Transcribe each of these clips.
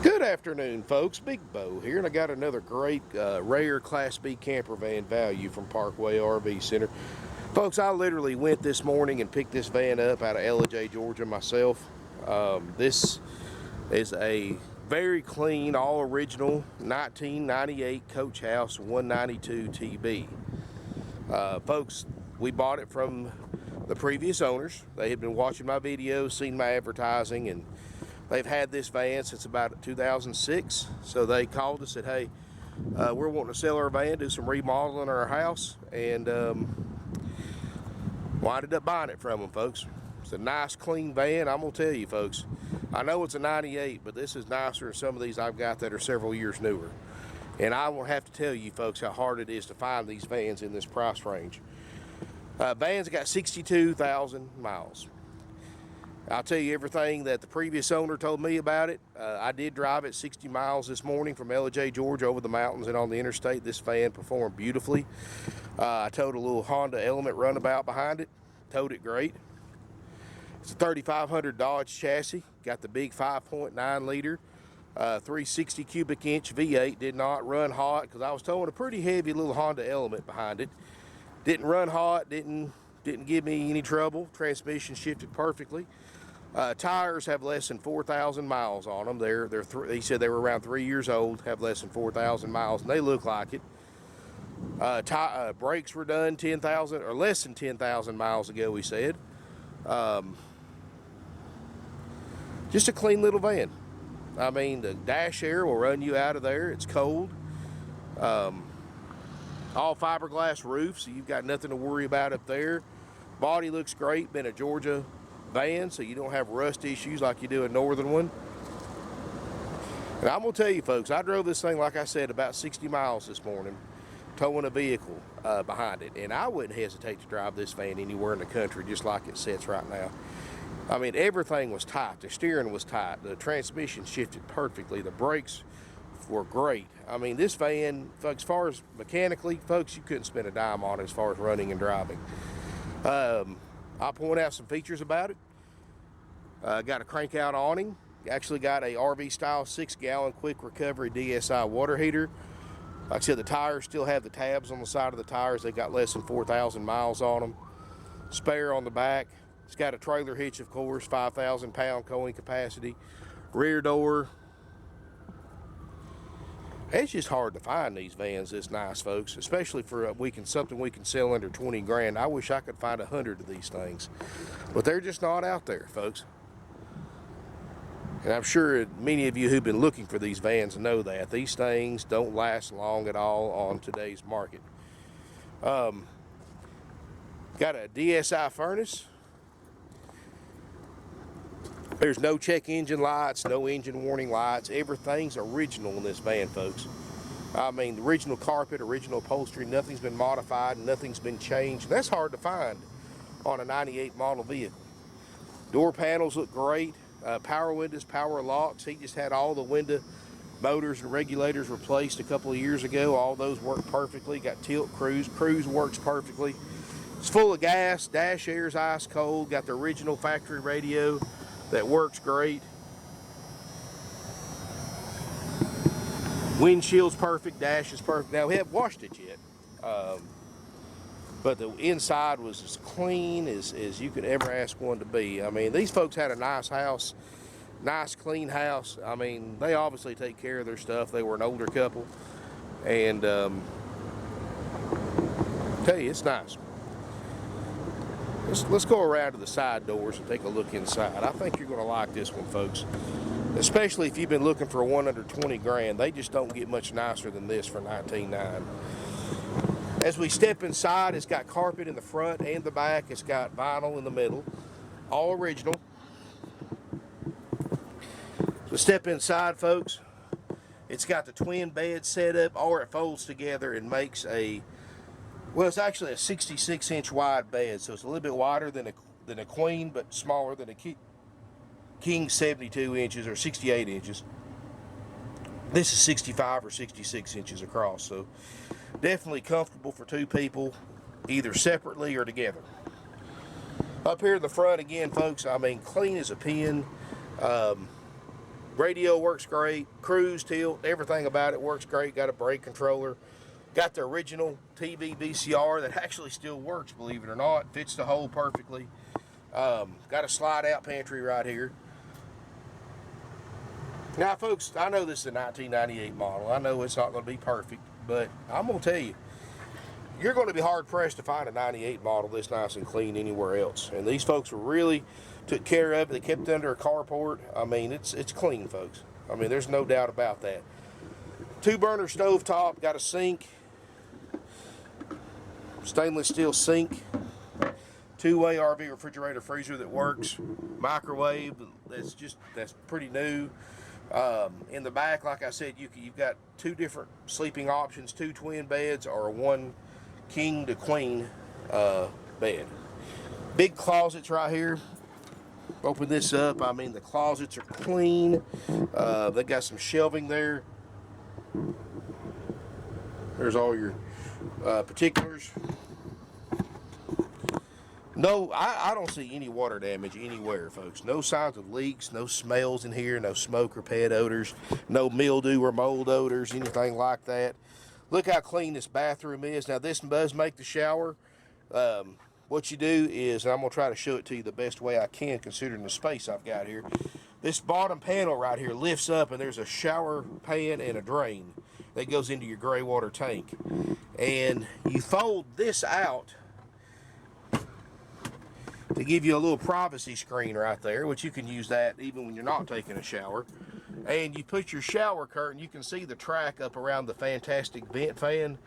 Good afternoon, folks. Big Bo here, and I got another great rare Class B camper van value from Parkway RV Center. Folks, I literally went this morning and picked this van up out of L.J., Georgia myself. This is a very clean, all original 1998 Coach House 192 TB. Folks, we bought it from the previous owners. They had been watching my videos, seen my advertising, and they've had this van since about 2006. So they called us and said, hey, we're wanting to sell our van, do some remodeling in our house, and winded up buying it from them, folks. It's a nice, clean van. I'm going to tell you, folks, I know it's a 98, but this is nicer than some of these I've got that are several years newer. And I will have to tell you, folks, how hard it is to find these vans in this price range. Van's got 62,000 miles. I'll tell you everything that the previous owner told me about it. I did drive it 60 miles this morning from L.J., Georgia, over the mountains and on the interstate. This van performed beautifully. I towed a little Honda Element runabout behind it. Towed it great. It's a 3500 Dodge chassis. Got the big 5.9 liter, 360 cubic inch V8. Did not run hot because I was towing a pretty heavy little Honda Element behind it. Didn't run hot. Didn't give me any trouble. Transmission shifted perfectly. Tires have less than 4,000 miles on them. He said they were around 3 years old, have less than 4,000 miles, and they look like it. Brakes were done 10,000 or less than 10,000 miles ago, he said. Just a clean little van. I mean, the dash air will run you out of there. It's cold. All fiberglass roof, so you've got nothing to worry about up there. Body looks great. Been a Georgia van, so you don't have rust issues like you do a northern one. And I'm going to tell you, folks, I drove this thing, like I said, about 60 miles this morning, towing a vehicle behind it. And I wouldn't hesitate to drive this van anywhere in the country, just like it sits right now. I mean, everything was tight. The steering was tight. The transmission shifted perfectly. The brakes were great. I mean, this van, as far as mechanically, folks, you couldn't spend a dime on it as far as running and driving. I'll point out some features about it. Got a crank out awning. Actually got a RV style 6-gallon quick recovery DSI water heater. Like I said, the tires still have the tabs on the side of the tires. They got less than 4,000 miles on them. Spare on the back. It's got a trailer hitch, of course, 5,000 pound towing capacity. Rear door. It's just hard to find these vans this nice, folks, especially for something we can sell under 20 grand. I wish I could find 100 of these things, but they're just not out there, folks. And I'm sure many of you who've been looking for these vans know that these things don't last long at all on today's market. Got a DSI furnace. There's no check engine lights, no engine warning lights. Everything's original in this van, folks. I mean, the original carpet, original upholstery, nothing's been modified, nothing's been changed. That's hard to find on a 98 model vehicle. Door panels look great. Power windows, power locks. He just had all the window motors and regulators replaced a couple of years ago. All those work perfectly. Got tilt cruise. Cruise works perfectly. It's full of gas. Dash air's ice cold. Got the original factory radio that works great. Windshield's perfect, dash is perfect. Now, we haven't washed it yet, but the inside was as clean as you could ever ask one to be. I mean, these folks had a nice house, nice clean house. I mean, they obviously take care of their stuff. They were an older couple, and tell you, it's nice. Let's go around to the side doors and take a look inside. I think you're going to like this one, folks. Especially if you've been looking for one under 20 grand. They just don't get much nicer than this for $19,900. As we step inside, it's got carpet in the front and the back. It's got vinyl in the middle. All original. So step inside, folks. It's got the twin bed set up, or it folds together and makes well, it's actually a 66-inch wide bed, so it's a little bit wider than a queen, but smaller than a king, 72 inches or 68 inches. This is 65 or 66 inches across, so definitely comfortable for two people, either separately or together. Up here in the front again, folks, I mean, clean as a pin. Radio works great. Cruise, tilt, everything about it works great. Got a brake controller. Got the original TV VCR that actually still works, believe it or not. Fits the hole perfectly. Got a slide out pantry right here. Now, folks, I know this is a 1998 model. I know it's not going to be perfect, but I'm going to tell you, you're going to be hard-pressed to find a 98 model this nice and clean anywhere else. And these folks really took care of it. They kept it under a carport. I mean, it's clean, folks. I mean, there's no doubt about that. 2-burner stove top, got a sink, stainless steel sink, 2-way RV refrigerator freezer that works, microwave, that's pretty new. In the back, like I said, you've got 2 different sleeping options, 2 twin beds or 1 king to queen bed. Big closets right here. Open this up. I mean, the closets are clean. They got some shelving there. There's all your particulars. No, I don't see any water damage anywhere, folks. No signs of leaks, no smells in here, no smoke or pet odors, no mildew or mold odors, anything like that. Look how clean this bathroom is. Now, this does make the shower. What you do is, and I'm going to try to show it to you the best way I can considering the space I've got here. This bottom panel right here lifts up, and there's a shower pan and a drain that goes into your gray water tank. And you fold this out to give you a little privacy screen right there, which you can use that even when you're not taking a shower. And you put your shower curtain, you can see the track up around the fantastic vent fan.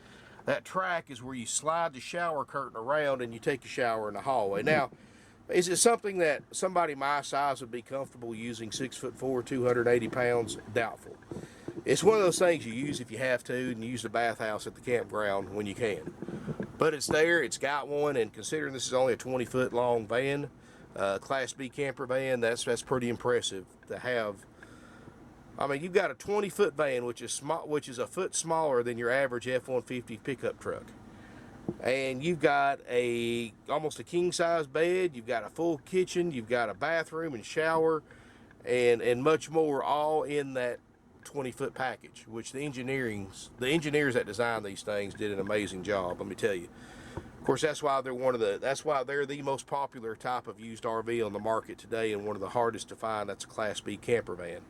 That track is where you slide the shower curtain around and you take a shower in the hallway. Now, is it something that somebody my size would be comfortable using? 6'4", 280 pounds? Doubtful. It's one of those things you use if you have to, and you use the bathhouse at the campground when you can. But it's there, it's got one, and considering this is only a 20-foot long van, Class B camper van, that's pretty impressive to have. I mean, you've got a 20-foot van, which is small, which is a foot smaller than your average F-150 pickup truck. And you've got almost a king-size bed, you've got a full kitchen, you've got a bathroom and shower, and much more, all in that 20-foot package, which the engineers that designed these things did an amazing job, let me tell you. Of course, that's why they're the most popular type of used RV on the market today, and one of the hardest to find. That's a Class B camper van.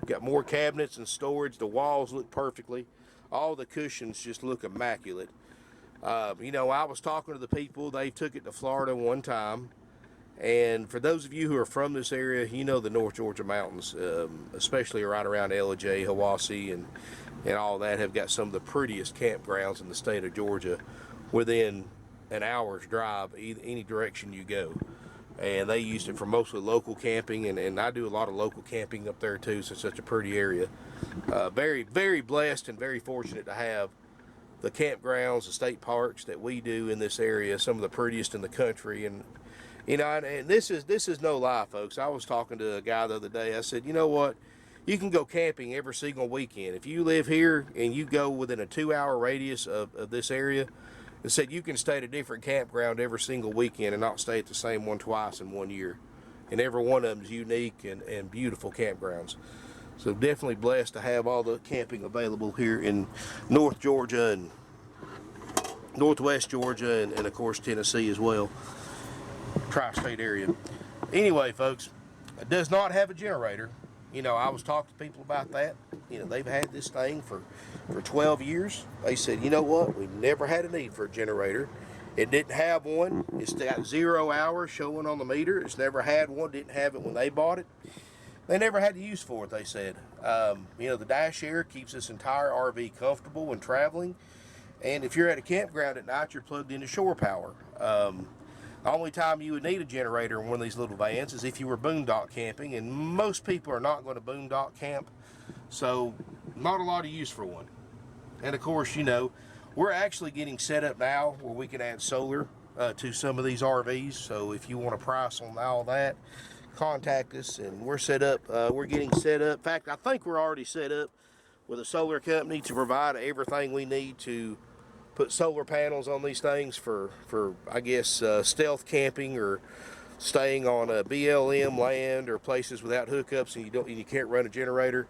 Got more cabinets and storage. The walls look perfectly. All the cushions just look immaculate. You know, I was talking to the people. They took it to Florida one time. And for those of you who are from this area, you know the North Georgia mountains, especially right around Ellijay, Hiwassee, and all that, have got some of the prettiest campgrounds in the state of Georgia within an hour's drive, any direction you go. And they used it for mostly local camping, and I do a lot of local camping up there too, so it's such a pretty area. Very, very blessed and very fortunate to have the campgrounds, the state parks that we do in this area, some of the prettiest in the country. And you know, and this is no lie, folks. I was talking to a guy the other day. I said, you know what? You can go camping every single weekend. If you live here and you go within a 2-hour radius of this area, it said you can stay at a different campground every single weekend and not stay at the same one twice in 1 year. And every one of them is unique and beautiful campgrounds. So definitely blessed to have all the camping available here in North Georgia and Northwest Georgia and of course Tennessee as well. Tri-state area. Anyway, folks, it does not have a generator. You know, I was talking to people about that. You know, they've had this thing for 12 years. They said, you know what, we've never had a need for a generator. It didn't have one. It's got 0 hours showing on the meter. It's never had one. Didn't have it when they bought it. They never had the use for it, they said. You know, the dash air keeps this entire RV comfortable when traveling. And if you're at a campground at night, you're plugged into shore power. The only time you would need a generator in one of these little vans is if you were boondock camping, and most people are not going to boondock camp, so not a lot of use for one. And of course, you know, we're actually getting set up now where we can add solar to some of these RVs, so if you want a price on all that, contact us, and we're set up. We're getting set up. In fact, I think we're already set up with a solar company to provide everything we need to put solar panels on these things for I guess stealth camping or staying on a BLM land or places without hookups and you can't run a generator.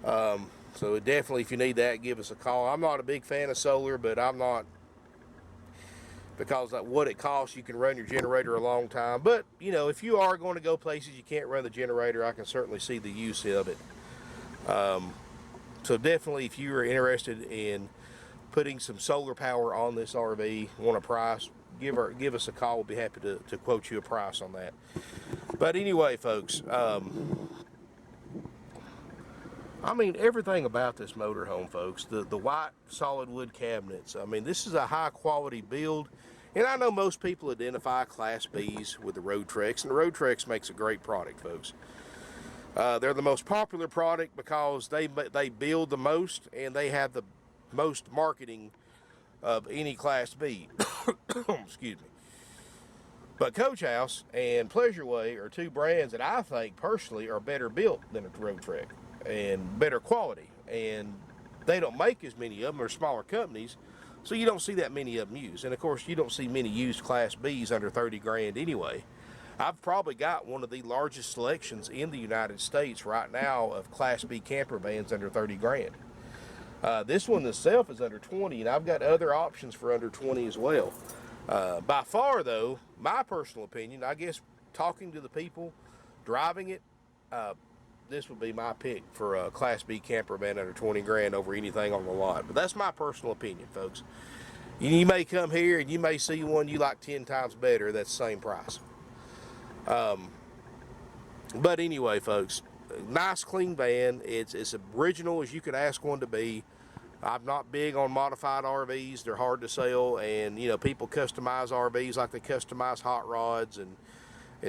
So definitely, if you need that, give us a call. I'm not a big fan of solar, but I'm not, because of what it costs, you can run your generator a long time. But, you know, if you are going to go places you can't run the generator, I can certainly see the use of it. So definitely, if you are interested in putting some solar power on this RV, want a price, give us a call. We'll be happy to quote you a price on that. But anyway, folks, I mean, everything about this motorhome, folks, the white solid wood cabinets, I mean, this is a high quality build. And I know most people identify Class Bs with the Road Trex, and the Road Trex makes a great product, folks. They're the most popular product because they build the most and they have the most marketing of any Class B. Excuse me. But Coach House and Pleasure Way are two brands that I think personally are better built than a Road Trex and better quality. And they don't make as many of them, or smaller companies, so you don't see that many of them used. And of course, you don't see many used Class Bs under 30 grand anyway. I've probably got one of the largest selections in the United States right now of Class B camper vans under 30 grand. This one itself is under 20, and I've got other options for under 20 as well. By far, though, my personal opinion, I guess talking to the people driving it, this would be my pick for a Class B camper van under 20 grand over anything on the lot. But that's my personal opinion, folks. You may come here and you may see one you like 10 times better that's the same price. But anyway, folks, nice clean van. It's as original as you could ask one to be. I'm not big on modified RVs. They're hard to sell, and you know, people customize RVs like they customize hot rods and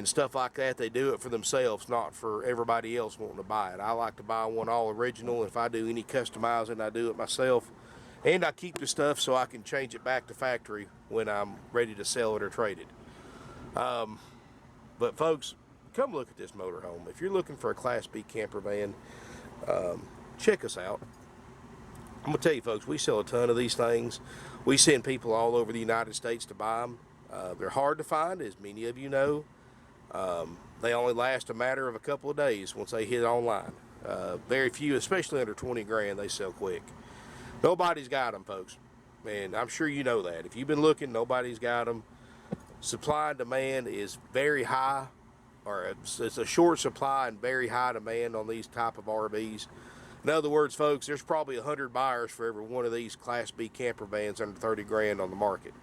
stuff like that. They do it for themselves, not for everybody else wanting to buy it. I like to buy one all original. If I do any customizing, I do it myself, and I keep the stuff so I can change it back to factory when I'm ready to sell it or trade it. But folks, come look at this motorhome. If you're looking for a Class B camper van, check us out. I'm going to tell you, folks, we sell a ton of these things. We send people all over the United States to buy them. They're hard to find, as many of you know. They only last a matter of a couple of days once they hit online. Very few, especially under 20 grand, they sell quick. Nobody's got them, folks. And I'm sure you know that. If you've been looking, nobody's got them. Supply and demand is very high, or it's a short supply and very high demand on these type of RVs. In other words, folks, there's probably 100 buyers for every one of these Class B camper vans under 30 grand on the market.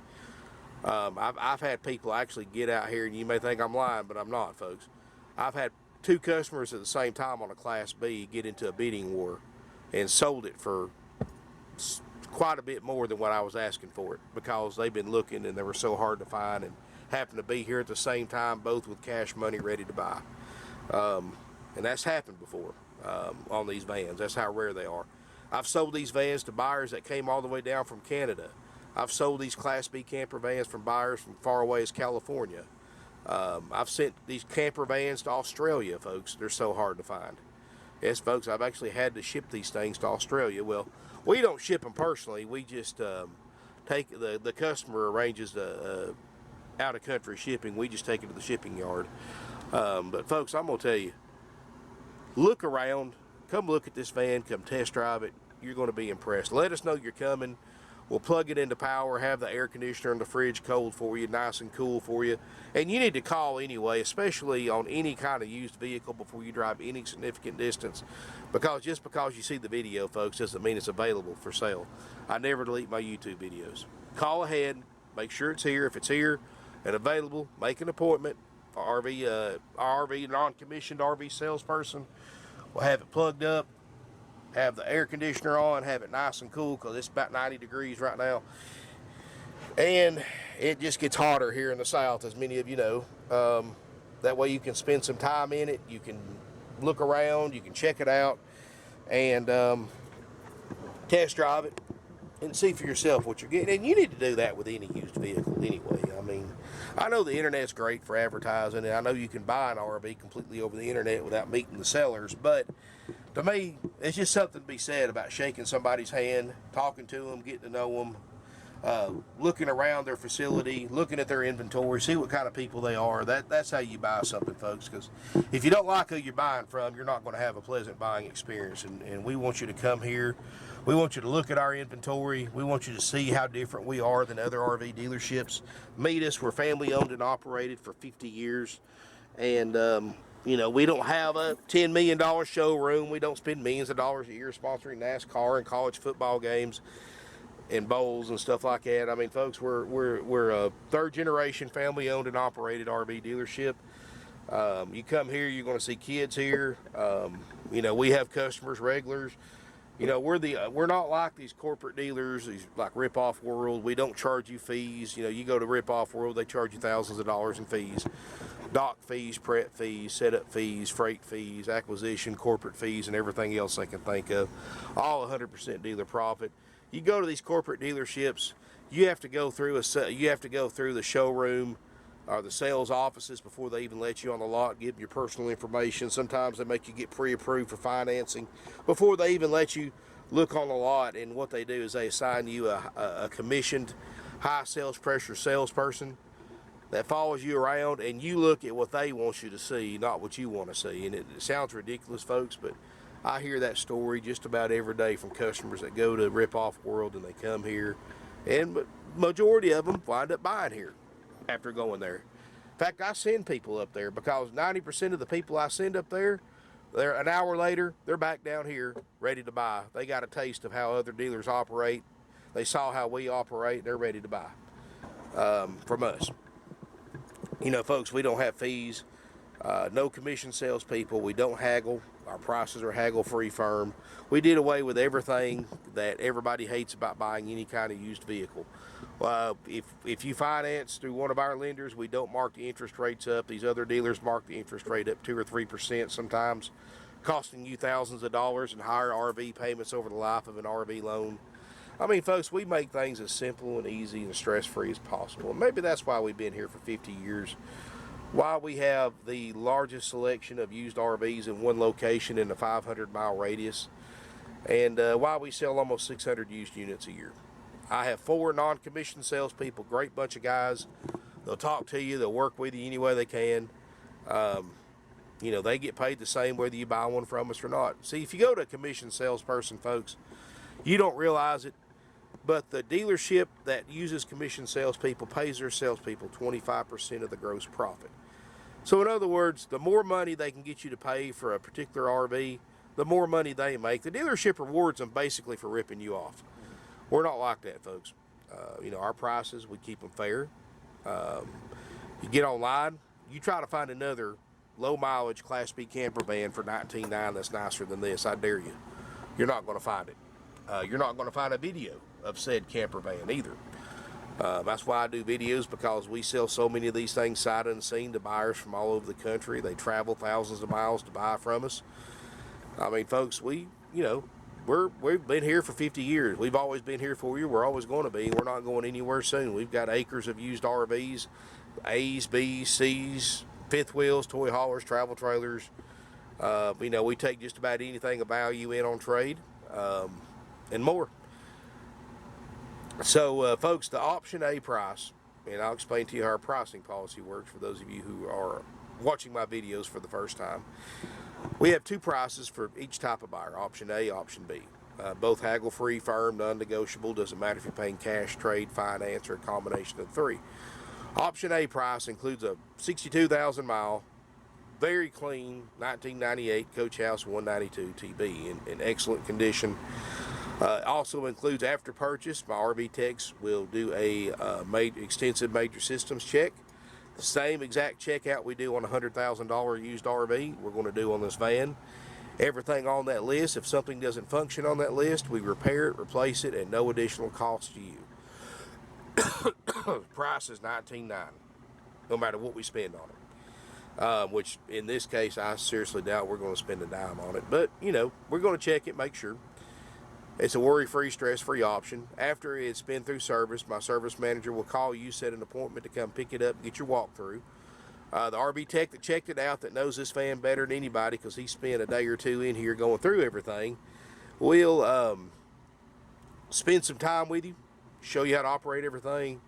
I've had people actually get out here, and you may think I'm lying, but I'm not, folks. I've had two customers at the same time on a Class B get into a bidding war and sold it for quite a bit more than what I was asking for it, because they've been looking and they were so hard to find and happened to be here at the same time, both with cash money ready to buy. And that's happened before on these vans. That's how rare they are. I've sold these vans to buyers that came all the way down from Canada. I've sold these Class B camper vans from buyers from far away as California. I've sent these camper vans to Australia, folks. They're so hard to find. Yes, folks, I've actually had to ship these things to Australia. Well, we don't ship them personally. We just take the customer arranges the out-of-country shipping. We just take it to the shipping yard. But folks, I'm gonna tell you, look around, come look at this van, come test drive it. You're going to be impressed. Let us know you're coming. We'll plug it into power, have the air conditioner and the fridge cold for you, nice and cool for you. And you need to call anyway, especially on any kind of used vehicle before you drive any significant distance. Because just because you see the video, folks, doesn't mean it's available for sale. I never delete my YouTube videos. Call ahead, make sure it's here. If it's here and available, make an appointment. Our RV non-commissioned RV salesperson will have it plugged up, have the air conditioner on, have it nice and cool, because it's about 90 degrees right now. And it just gets hotter here in the south, as many of you know. That way you can spend some time in it, you can look around, you can check it out, and test drive it and see for yourself what you're getting. And you need to do that with any used vehicle anyway. I mean, I know the internet's great for advertising, and I know you can buy an RV completely over the internet without meeting the sellers, but to me, it's just something to be said about shaking somebody's hand, talking to them, getting to know them. looking around their facility, looking at their inventory, see what kind of people they are. That's how you buy something, folks, because if you don't like who you're buying from, you're not going to have a pleasant buying experience. And we want you to come here. We want you to look at our inventory. We want you to see how different we are than other RV dealerships. Meet us. We're family owned and operated for 50 years. And, you know, we don't have a $10 million showroom. We don't spend millions of dollars a year sponsoring NASCAR and college football games and bowls and stuff like that. I mean, folks, we're a third generation family owned and operated RV dealership. You come here, you're going to see kids here. You know, we have customers, regulars. You know, we're not like these corporate dealers, these like Rip-Off World. We don't charge you fees. You know, you go to Rip-Off World, they charge you thousands of dollars in fees. Dock fees, prep fees, setup fees, freight fees, acquisition, corporate fees, and everything else they can think of. All 100% dealer profit. You go to these corporate dealerships, you have to go through the showroom or the sales offices before they even let you on the lot, give them your personal information. Sometimes they make you get pre-approved for financing before they even let you look on the lot. And what they do is they assign you a commissioned, high sales pressure salesperson that follows you around, and you look at what they want you to see, not what you want to see. And it sounds ridiculous, folks, but I hear that story just about every day from customers that go to Rip-Off World and they come here, and majority of them wind up buying here after going there. In fact, I send people up there because 90% of the people I send up there, they're an hour later, they're back down here ready to buy. They got a taste of how other dealers operate. They saw how we operate. They're ready to buy from us. You know, folks, we don't have fees, no commission salespeople. We don't haggle. Our prices are haggle-free firm. We did away with everything that everybody hates about buying any kind of used vehicle. If you finance through one of our lenders, we don't mark the interest rates up. These other dealers mark the interest rate up 2 or 3% sometimes, costing you thousands of dollars in higher RV payments over the life of an RV loan. I mean, folks, we make things as simple and easy and stress-free as possible. And maybe that's why we've been here for 50 years. Why we have the largest selection of used RVs in one location in a 500-mile radius. And why we sell almost 600 used units a year. I have 4 non-commissioned salespeople, great bunch of guys. They'll talk to you. They'll work with you any way they can. You know, they get paid the same whether you buy one from us or not. See, if you go to a commissioned salesperson, folks, you don't realize it, but the dealership that uses commissioned salespeople pays their salespeople 25% of the gross profit. So in other words, the more money they can get you to pay for a particular RV, the more money they make. The dealership rewards them basically for ripping you off. We're not like that, folks. You know, our prices, we keep them fair. You get online, you try to find another low mileage Class B camper van for $19,900 that's nicer than this. I dare you. You're not going to find it. You're not going to find a video of said camper van either. That's why I do videos, because we sell so many of these things sight unseen to buyers from all over the country. They travel thousands of miles to buy from us. I mean, folks, we've been here for 50 years. We've always been here for you. We're always going to be. We're not going anywhere soon. We've got acres of used RVs, A's, B's, C's, fifth wheels, toy haulers, travel trailers. You know, we take just about anything of value in on trade, and more. So, folks, the option A price, and I'll explain to you how our pricing policy works for those of you who are watching my videos for the first time. We have 2 prices for each type of buyer, option A, option B. Both haggle-free, firm, non-negotiable. Doesn't matter if you're paying cash, trade, finance, or a combination of the 3. Option A price includes a 62,000-mile, very clean 1998 Coach House 192 TB in excellent condition. Also includes after purchase, my RV techs will do a extensive major systems check. The same exact checkout we do on a $100,000 used RV, we're going to do on this van. Everything on that list, if something doesn't function on that list, we repair it, replace it, at no additional cost to you. Price is $19,900, no matter what we spend on it. Which in this case, I seriously doubt we're going to spend a dime on it. But, you know, we're going to check it, make sure. It's a worry-free, stress-free option. After it's been through service, my service manager will call you, set an appointment to come pick it up and get your walkthrough. The RV tech that checked it out, that knows this van better than anybody because he spent a day or 2 in here going through everything, will spend some time with you, show you how to operate everything,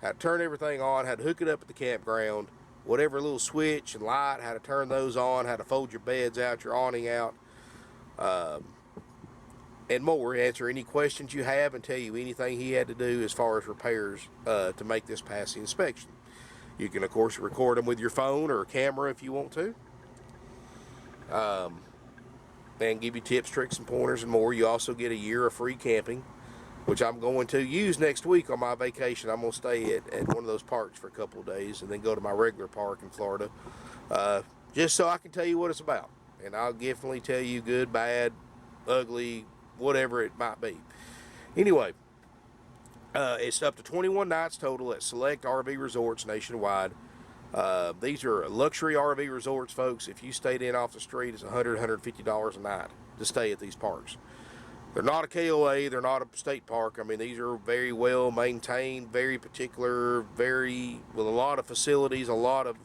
how to turn everything on, how to hook it up at the campground, whatever little switch and light, how to turn those on, how to fold your beds out, your awning out, and more. Answer any questions you have and tell you anything he had to do as far as repairs to make this pass the inspection. You can, of course, record them with your phone or a camera if you want to. And give you tips, tricks, and pointers and more. You also get a year of free camping, which I'm going to use next week on my vacation. I'm going to stay at one of those parks for a couple of days and then go to my regular park in Florida, just so I can tell you what it's about. And I'll definitely tell you good, bad, ugly, whatever it might be. Anyway, it's up to 21 nights total at select RV resorts nationwide. These are luxury RV resorts, folks. If you stayed in off the street, it's $100, $150 a night to stay at these parks. They're not a KOA, they're not a state park. I mean, these are very well maintained, very particular, with a lot of facilities, a lot of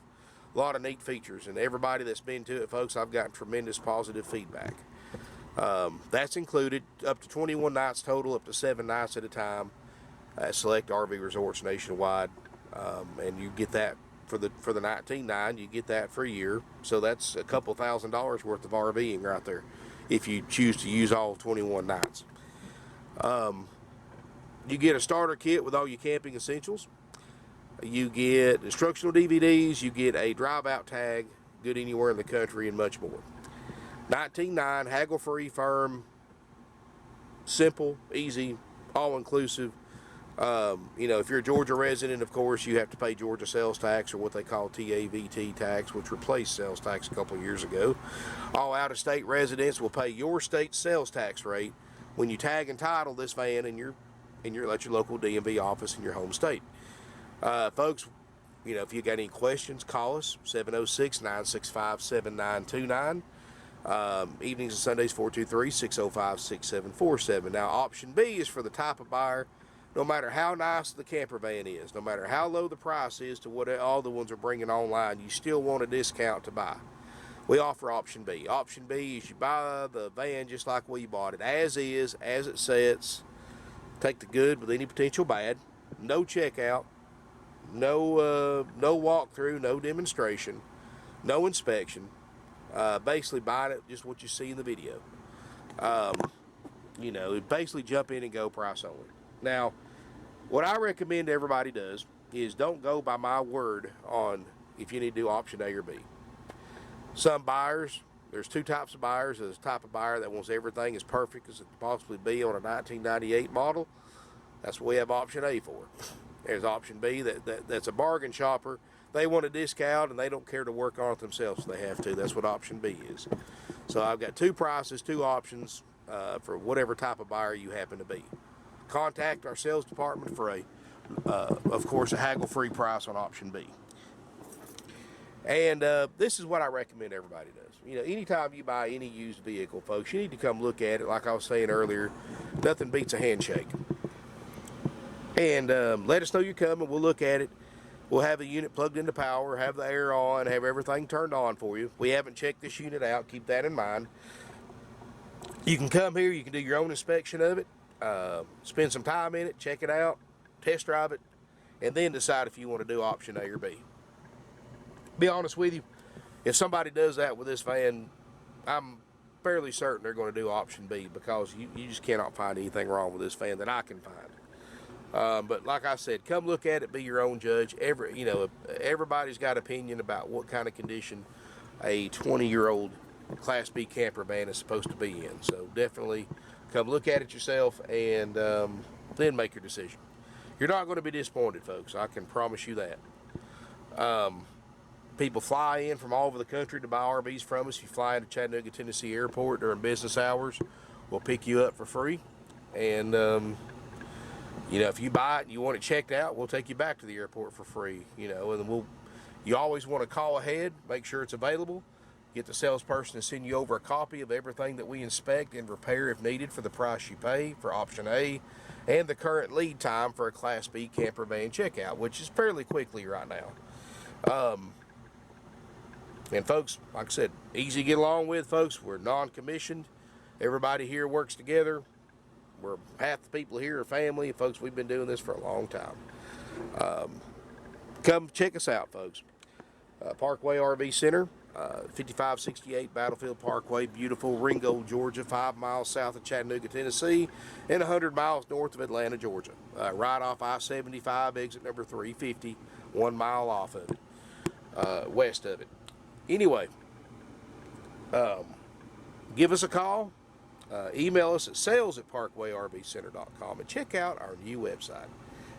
neat features. And everybody that's been to it, folks, I've gotten tremendous positive feedback. That's included up to 21 nights total, up to 7 nights at a time at select RV resorts nationwide. And you get that for the $19,900, you get that for a year. So that's a couple $1,000s worth of RVing right there, if you choose to use all 21 nights. You get a starter kit with all your camping essentials. You get instructional DVDs. You get a drive-out tag, good anywhere in the country, and much more. $19,900, haggle-free, firm, simple, easy, all-inclusive. If you're a Georgia resident, of course, you have to pay Georgia sales tax, or what they call TAVT tax, which replaced sales tax a couple of years ago. All out-of-state residents will pay your state's sales tax rate when you tag and title this van at your local DMV office in your home state. Folks, if you got any questions, call us, 706-965-7929. Evenings and Sundays, 423-605-6747. Now, option B is for the type of buyer. No matter how nice the camper van is, no matter how low the price is to what all the ones are bringing online, you still want a discount to buy. We offer option B. Option B is you buy the van just like we bought it, as is, as it sits. Take the good with any potential bad. No checkout, no walkthrough, no demonstration, no inspection. Basically buying it just what you see in the video. Basically jump in and go, price only. Now, what I recommend everybody does is don't go by my word on if you need to do option A or B. Some buyers, there's two types of buyers. There's a type of buyer that wants everything as perfect as it could possibly be on a 1998 model. That's what we have option A for. There's option B that's a bargain shopper. They want a discount and they don't care to work on it themselves if they have to. That's what option B is. So I've got two prices, two options for whatever type of buyer you happen to be. Contact our sales department for of course, a haggle-free price on option B. And this is what I recommend everybody does. Anytime you buy any used vehicle, folks, you need to come look at it. Like I was saying earlier, nothing beats a handshake. And let us know you're coming. We'll look at it. We'll have the unit plugged into power, have the air on, have everything turned on for you. We haven't checked this unit out. Keep that in mind. You can come here. You can do your own inspection of it. Spend some time in it, check it out, test drive it, and then decide if you want to do option A or B. Be honest with you, if somebody does that with this van, I'm fairly certain they're going to do option B, because you just cannot find anything wrong with this van that I can find. But like I said, come look at it, be your own judge. Everybody's got opinion about what kind of condition a 20-year-old Class B camper van is supposed to be in. So definitely come look at it yourself and then make your decision. You're not going to be disappointed, folks. I can promise you that. People fly in from all over the country to buy RVs from us. If you fly into Chattanooga, Tennessee Airport during business hours, we'll pick you up for free. And, if you buy it and you want it checked out, we'll take you back to the airport for free. And you always want to call ahead, make sure it's available. Get the salesperson to send you over a copy of everything that we inspect and repair if needed for the price you pay for option A, and the current lead time for a Class B camper van checkout, which is fairly quickly right now. And folks, like I said, easy to get along with, folks. We're non-commissioned. Everybody here works together. We're half the people here are family. Folks, we've been doing this for a long time. Come check us out, folks. Parkway RV Center, 5568 Battlefield Parkway, beautiful Ringgold, Georgia, 5 miles south of Chattanooga, Tennessee, and 100 miles north of Atlanta, Georgia. Right off I-75, exit number 350, 1 mile off of it, west of it. Anyway, give us a call. Email us at sales@parkwayrvcenter.com and check out our new website.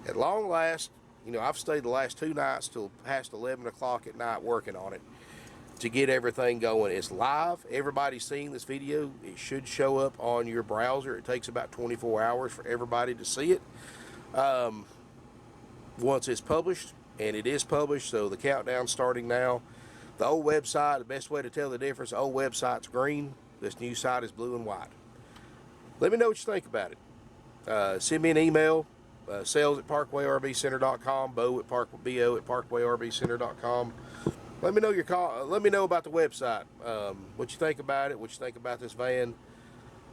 At long last, you know, I've stayed the last 2 nights till past 11 o'clock at night working on it to get everything going. It's live. Everybody's seeing this video. It should show up on your browser. It takes about 24 hours for everybody to see it once it's published, and it is published, so the countdown's starting now. The old website, the best way to tell the difference, the old website's green. This new site is blue and white. Let me know what you think about it. Send me an email. Sales@parkwayrvcenter.com, bo@parkwayrvcenter.com. Let me know your call. Let me know about the website. What you think about it. What you think about this van.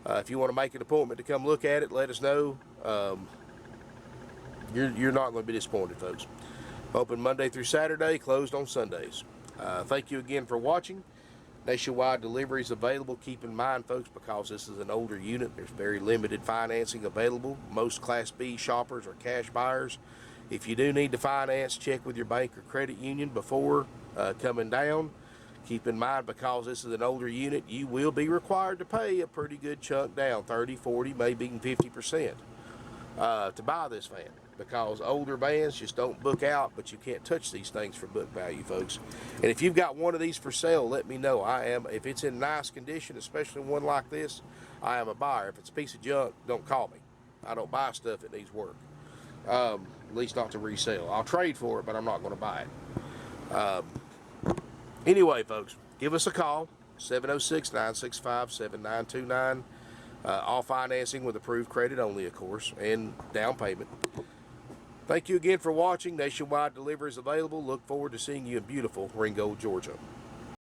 If you want to make an appointment to come look at it, let us know. You're not going to be disappointed, folks. Open Monday through Saturday, closed on Sundays. Thank you again for watching. Nationwide deliveries available. Keep in mind, folks, because this is an older unit, there's very limited financing available. Most Class B shoppers are cash buyers. If you do need to finance, check with your bank or credit union before coming down. Keep in mind, because this is an older unit, you will be required to pay a pretty good chunk down, 30, 40, maybe even 50% to buy this van. Because older vans just don't book out, but you can't touch these things for book value, folks. And if you've got one of these for sale, let me know. If it's in nice condition, especially one like this, I am a buyer. If it's a piece of junk, don't call me. I don't buy stuff that needs work. At least not to resell. I'll trade for it, but I'm not going to buy it. Anyway, folks, give us a call, 706-965-7929. All financing with approved credit only, of course, and down payment. Thank you again for watching. Nationwide delivery is available. Look forward to seeing you in beautiful Ringgold, Georgia.